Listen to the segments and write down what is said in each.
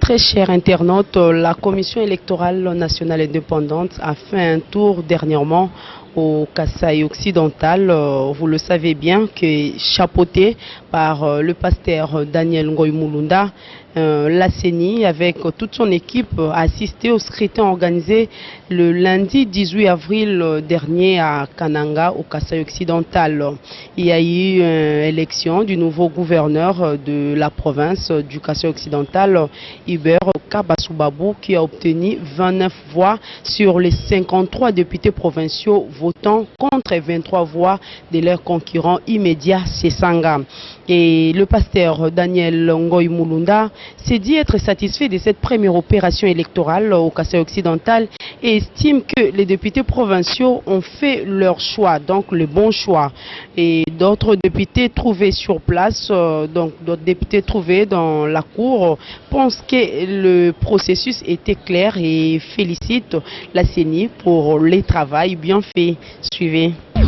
Très chers internautes, la Commission électorale nationale indépendante a fait un tour dernièrement au Kasaï occidental. Vous le savez bien, que chapeauté par le pasteur Daniel Ngoy Mulunda, la CENI avec toute son équipe a assisté au scrutin organisé le lundi 18 avril dernier à Kananga au Kasaï occidental. Il y a eu une élection du nouveau gouverneur de la province du Kasaï occidental, Hubert Kabasubabou, qui a obtenu 29 voix sur les 53 députés provinciaux votant contre 23 voix de leurs concurrents immédiats Sesanga. Et le pasteur Daniel Ngoy Mulunda s'est dit être satisfait de cette première opération électorale au Kasaï occidental et estime que les députés provinciaux ont fait leur choix, donc le bon choix. Et d'autres députés trouvés sur place, donc d'autres députés trouvés dans la cour, pensent que le processus était clair et félicite la CENI pour le travail bien fait. Suivez. La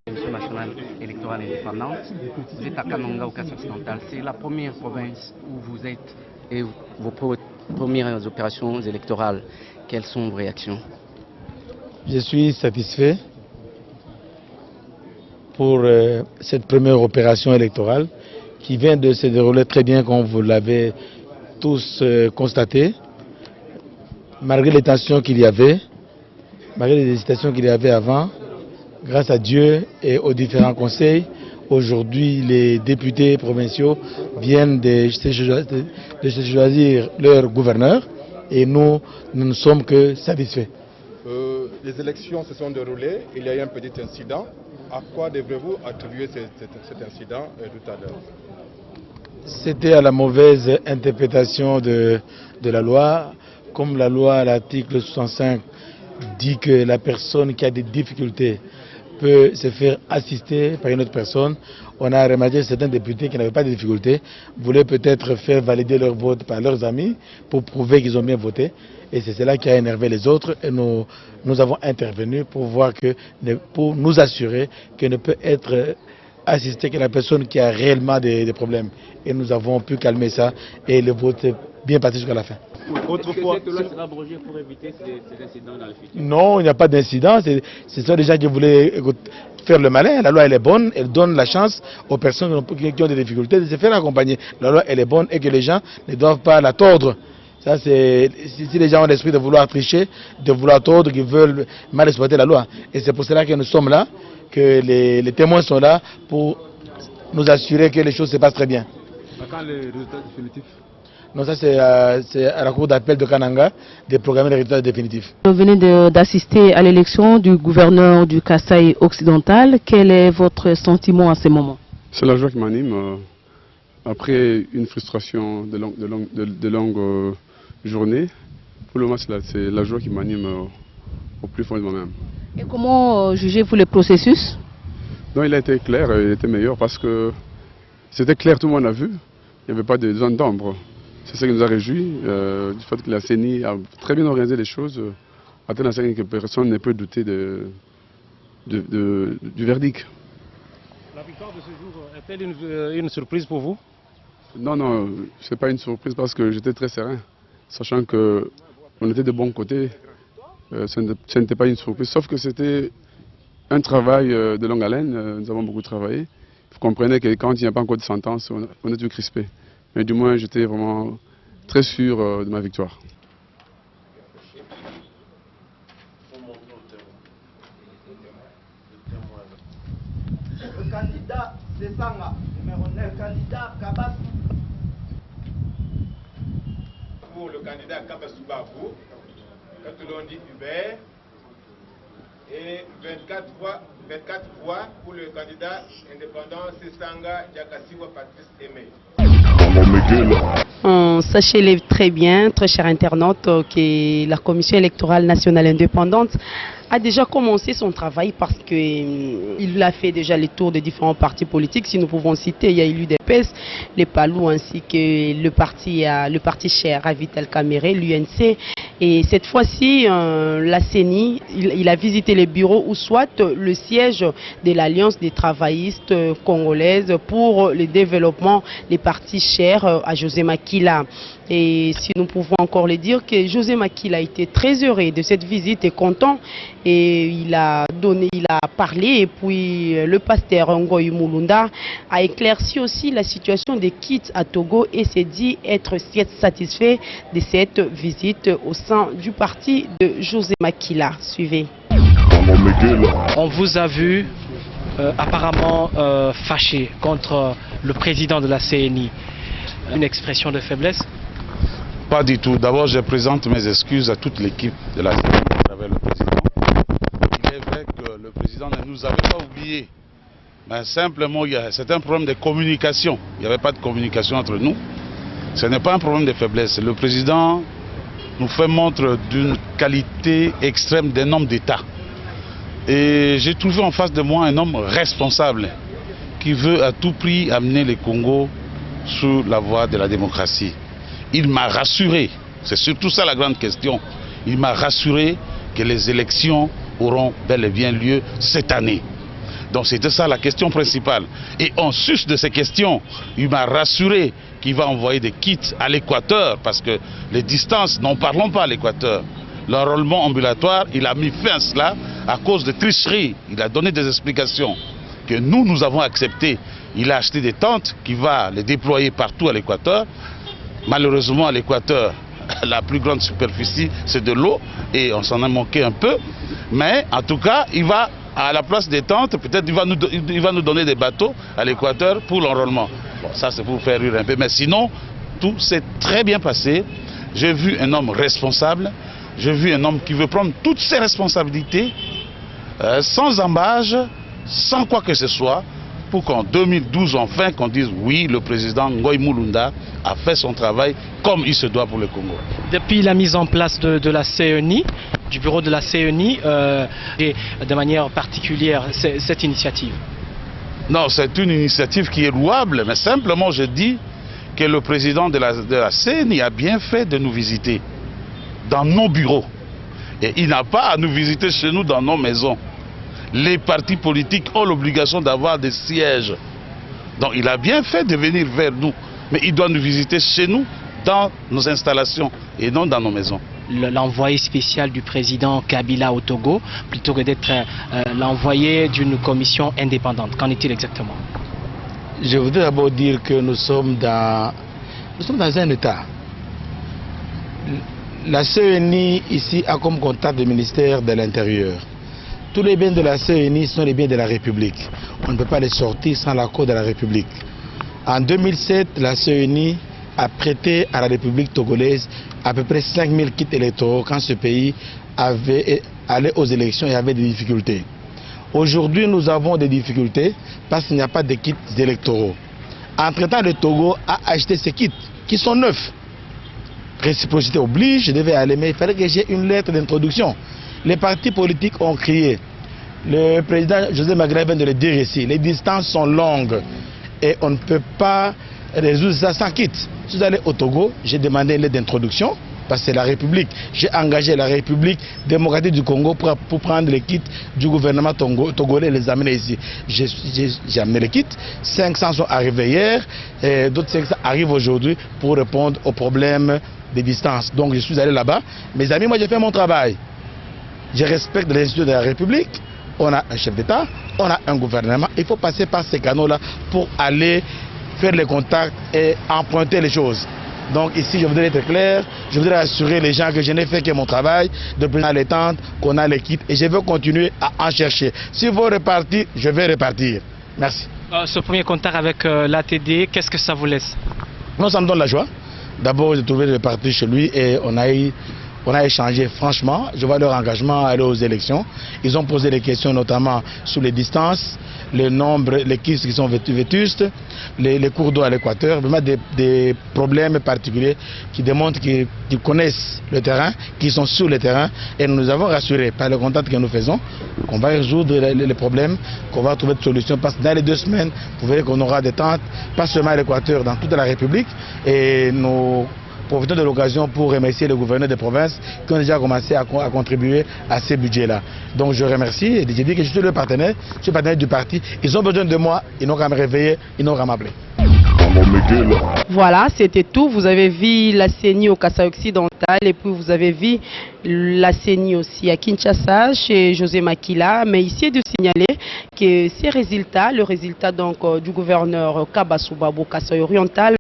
Commission nationale électorale indépendante, vous êtes à Kananga au Kasaï occidental. C'est la première province où vous êtes et vos premières opérations électorales. Quelles sont vos réactions? Je suis satisfait pour cette première opération électorale qui vient de se dérouler très bien, comme vous l'avez tous constaté, malgré les tensions qu'il y avait, malgré les hésitations qu'il y avait avant. Grâce à Dieu et aux différents conseils, aujourd'hui les députés provinciaux viennent de se choisir leur gouverneur et nous ne sommes que satisfaits. Les élections se sont déroulées, il y a eu un petit incident. À quoi devrez-vous attribuer cet incident tout à l'heure? C'était à la mauvaise interprétation de la loi. Comme la loi, l'article 65, dit que la personne qui a des difficultés peut se faire assister par une autre personne. On a remarqué que certains députés qui n'avaient pas de difficultés voulaient peut-être faire valider leur vote par leurs amis pour prouver qu'ils ont bien voté. Et c'est cela qui a énervé les autres. Et nous avons intervenu pour nous assurer que ne peut être assisté que la personne qui a réellement des problèmes. Et nous avons pu calmer ça et le vote est bien parti jusqu'à la fin. Autrefois, cette loi sera abrogée pour éviter ces incidents dans le futur? Non, il n'y a pas d'incident. Ce sont des gens qui voulaient faire le malin. La loi, elle est bonne. Elle donne la chance aux personnes qui ont des difficultés de se faire accompagner. La loi, elle est bonne et que les gens ne doivent pas la tordre. Ça, c'est si les gens ont l'esprit de vouloir tricher, de vouloir tordre, qui veulent mal exploiter la loi. Et c'est pour cela que nous sommes là, que les témoins sont là pour nous assurer que les choses se passent très bien. Quand les résultats définitifs? Non, ça c'est à la cour d'appel de Kananga de programmer les résultats définitifs. Vous venez d'assister à l'élection du gouverneur du Kasaï occidental. Quel est votre sentiment à ce moment? C'est la joie qui m'anime. Après une frustration de longues journées, pour le moment c'est la joie qui m'anime au plus fond de moi-même. Et comment jugez-vous le processus? Non, il a été clair, il était meilleur parce que c'était clair, tout le monde a vu. Il n'y avait pas de zone d'ombre. C'est ça qui nous a réjouis, du fait que la CENI a très bien organisé les choses, à tel enseigne que personne ne peut douter du verdict. La victoire de ce jour est-elle une surprise pour vous? Non, non, ce n'est pas une surprise parce que j'étais très serein, sachant qu'on était de bon côté. Ce n'était pas une surprise, sauf que c'était un travail de longue haleine, nous avons beaucoup travaillé. Vous comprenez que quand il n'y a pas encore de sentence, on est tout crispé. Mais du moins, j'étais vraiment très sûr de ma victoire. Le candidat Sesanga, numéro 9, candidat Kabas. Pour le candidat Kabasubabou, quand l'on dit Hubert, et 24 voix pour le candidat indépendant Sesanga Diakasiwa Patrice Aimé. Sachez-le très bien, très chers internautes, que la Commission électorale nationale indépendante a déjà commencé son travail parce qu'il a fait déjà les tours des différents partis politiques. Si nous pouvons citer, il y a eu l'UDPS, les Palous ainsi que le parti cher à Vital Kamere, l'UNC Et cette fois-ci, la CENI, il a visité les bureaux ou soit le siège de l'Alliance des travaillistes congolaises pour le développement des partis chers à José Makila. Et si nous pouvons encore le dire que José Makila a été très heureux de cette visite et content, et il a parlé, et puis le pasteur Ngoy Mulunda a éclairci aussi la situation des kits à Togo et s'est dit être satisfait de cette visite au sein du parti de José Makila. Suivez. On vous a vu apparemment fâché contre le président de la CENI. Une expression de faiblesse? Pas du tout. D'abord, je présente mes excuses à toute l'équipe de la CENI à travers le président. Il est vrai que le président ne nous avait pas oubliés. Mais simplement, c'est un problème de communication. Il n'y avait pas de communication entre nous. Ce n'est pas un problème de faiblesse. Le président nous fait montre d'une qualité extrême d'un homme d'État. Et j'ai trouvé en face de moi un homme responsable qui veut à tout prix amener le Congo sur la voie de la démocratie. Il m'a rassuré, c'est surtout ça la grande question, il m'a rassuré que les élections auront bel et bien lieu cette année. Donc c'était ça la question principale. Et en sus de ces questions, il m'a rassuré qu'il va envoyer des kits à l'Équateur, parce que les distances, n'en parlons pas à l'Équateur. L'enrôlement ambulatoire, il a mis fin à cela à cause de tricheries. Il a donné des explications que nous avons acceptées. Il a acheté des tentes qui va les déployer partout à l'Équateur. Malheureusement, à l'Équateur, la plus grande superficie, c'est de l'eau et on s'en a manqué un peu. Mais en tout cas, il va, à la place des tentes, peut-être il va nous donner des bateaux à l'Équateur pour l'enrôlement. Bon, ça, c'est pour faire rire un peu. Mais sinon, tout s'est très bien passé. J'ai vu un homme responsable. J'ai vu un homme qui veut prendre toutes ses responsabilités, sans embâche, sans quoi que ce soit, pour qu'en 2012, enfin, qu'on dise oui, le président Ngoy Mulunda a fait son travail comme il se doit pour le Congo. Depuis la mise en place de la CENI, du bureau de la CENI, et de manière particulière cette initiative? Non, c'est une initiative qui est louable, mais simplement je dis que le président de la CENI a bien fait de nous visiter dans nos bureaux. Et il n'a pas à nous visiter chez nous dans nos maisons. Les partis politiques ont l'obligation d'avoir des sièges. Donc il a bien fait de venir vers nous. Mais il doit nous visiter chez nous, dans nos installations et non dans nos maisons. L'envoyé spécial du président Kabila au Togo, plutôt que d'être l'envoyé d'une commission indépendante. Qu'en est-il exactement? Je voudrais d'abord dire que nous sommes dans un État. La CENI ici a comme contact le ministère de l'Intérieur. Tous les biens de la CENI sont les biens de la République. On ne peut pas les sortir sans l'accord de la République. En 2007, la CENI a prêté à la République togolaise à peu près 5000 kits électoraux quand ce pays allait aux élections et avait des difficultés. Aujourd'hui, nous avons des difficultés parce qu'il n'y a pas de kits électoraux. Entre-temps, le Togo a acheté ces kits qui sont neufs. Réciprocité oblige, je devais aller, mais il fallait que j'ai une lettre d'introduction. Les partis politiques ont crié. Le président José Makila vient de le dire ici. Les distances sont longues et on ne peut pas résoudre ça sans kit. Si vous allez au Togo, j'ai demandé une lettre d'introduction parce que c'est la République. J'ai engagé la République démocratique du Congo pour prendre les kits du gouvernement togolais et les amener ici. J'ai amené les kits. 500 sont arrivés hier et d'autres 500 arrivent aujourd'hui pour répondre aux problèmes des distances. Donc je suis allé là-bas. Mes amis, moi j'ai fait mon travail. Je respecte les institutions de la République. On a un chef d'État, on a un gouvernement. Il faut passer par ces canaux-là pour aller faire les contacts et emprunter les choses. Donc ici, je voudrais être clair, je voudrais assurer les gens que je n'ai fait que mon travail, de prendre les tentes, qu'on a les kits et je veux continuer à en chercher. S'il faut repartir, je vais repartir. Merci. Ce premier contact avec l'ATD, qu'est-ce que ça vous laisse? Non, ça me donne la joie. D'abord, j'ai trouvé de partir chez lui et on a échangé franchement. Je vois leur engagement à aller aux élections. Ils ont posé des questions notamment sur les distances, le nombre, les kits qui sont vétustes, les cours d'eau à l'Équateur, vraiment des problèmes particuliers qui démontrent qu'ils connaissent le terrain, qu'ils sont sur le terrain. Et nous nous avons rassuré par le contact que nous faisons qu'on va résoudre les problèmes, qu'on va trouver des solutions. Parce que dans les 2 semaines, vous verrez qu'on aura des tentes, pas seulement à l'Équateur, dans toute la République. Et nous profitons de l'occasion pour remercier les gouverneurs des provinces qui ont déjà commencé à contribuer à ces budgets-là. Donc je remercie et je dis que je suis le partenaire, je suis partenaire du parti. Ils ont besoin de moi, ils n'ont qu'à me réveiller, ils n'ont qu'à m'appeler. Voilà, c'était tout. Vous avez vu la CENI au Kasaï occidental et puis vous avez vu la CENI aussi à Kinshasa chez José Makila. Mais ici, de signaler que ces résultats, le résultat donc du gouverneur Kabasubabo Kasaï oriental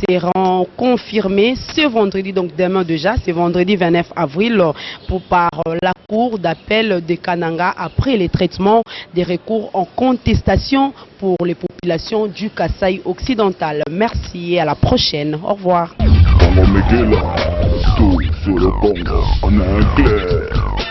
seront confirmés ce vendredi, donc demain déjà, c'est vendredi 29 avril, par la cour d'appel de Kananga après les traitements des recours en contestation pour les populations du Kasaï occidental. Merci et à la prochaine. Au revoir. Tout sur le Congo, on est clair.